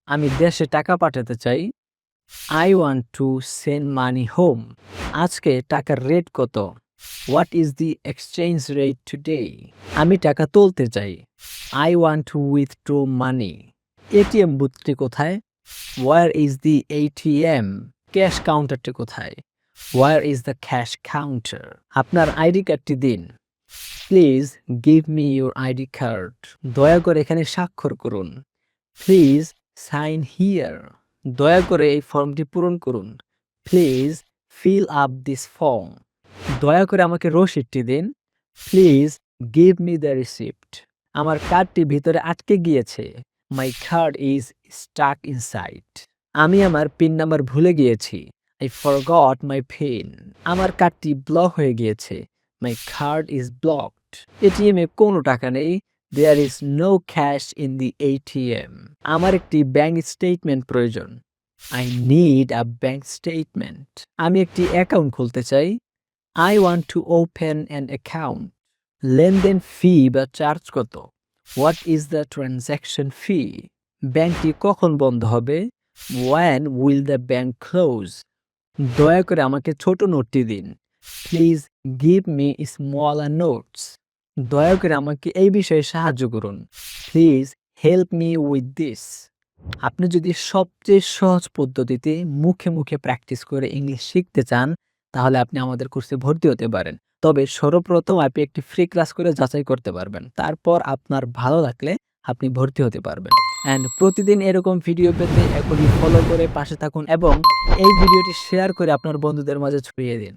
আমি দেশে টাকা পাঠাতে চাই। I want to send money home. আজকে টাকার রেট কত? What is the exchange rate today? আমি টাকা তুলতে চাই। I want to withdraw money. ATM বুথটি কোথায়? Where is the ATM? Cash কাউন্টারটি কোথায়? Where is the cash counter? আপনার আইডি কার্ডটি দিন। Please give me your ID card. দয়া করে এখানে স্বাক্ষর করুন। Please sign here. দয়া করে এই ফর্মটি পূরণ করুন। Please fill up this form. দয়া করে আমাকে রসিদটি দিন। Please give me the receipt. আমার কার্ডটি ভিতরে আটকে গিয়েছে। My card is stuck inside. আমি আমার পিন নাম্বার ভুলে গিয়েছি। I forgot my pin. আমার কার্ডটি ব্লক হয়ে গিয়েছে। My card is blocked. এটিএমে কোনো টাকা নেই। There is no cash in the ATM. আমার একটি ব্যাংক স্টেটমেন্ট প্রয়োজন। I need a bank statement. আমি একটি অ্যাকাউন্ট খুলতে চাই। I want to open an account. লেনদেন ফি বা চার্জ কত? What is the transaction fee? ব্যাংকটি কখন বন্ধ হবে? When will the bank close? দয়া করে আমাকে ছোট নোটটি দিন। Please give me smaller notes. দয়া করে আমাকে এই বিষয়ে সাহায্য করুন। Please help me with this. আপনি যদি সবচেয়ে সহজ পদ্ধতিতে মুখে মুখে প্র্যাকটিস করে ইংলিশ শিখতে চান, তাহলে আপনি আমাদের কোর্সে ভর্তি হতে পারেন। তবে সর্বপ্রথম আপনি একটি ফ্রি ক্লাস করে যাচাই করতে পারবেন। তারপর আপনার ভালো লাগলে আপনি ভর্তি হতে পারবেন। অ্যান্ড প্রতিদিন এরকম ভিডিও পেতে এখনই ফলো করে পাশে থাকুন এবং এই ভিডিওটি শেয়ার করে আপনার বন্ধুদের মাঝে ছড়িয়ে দিন।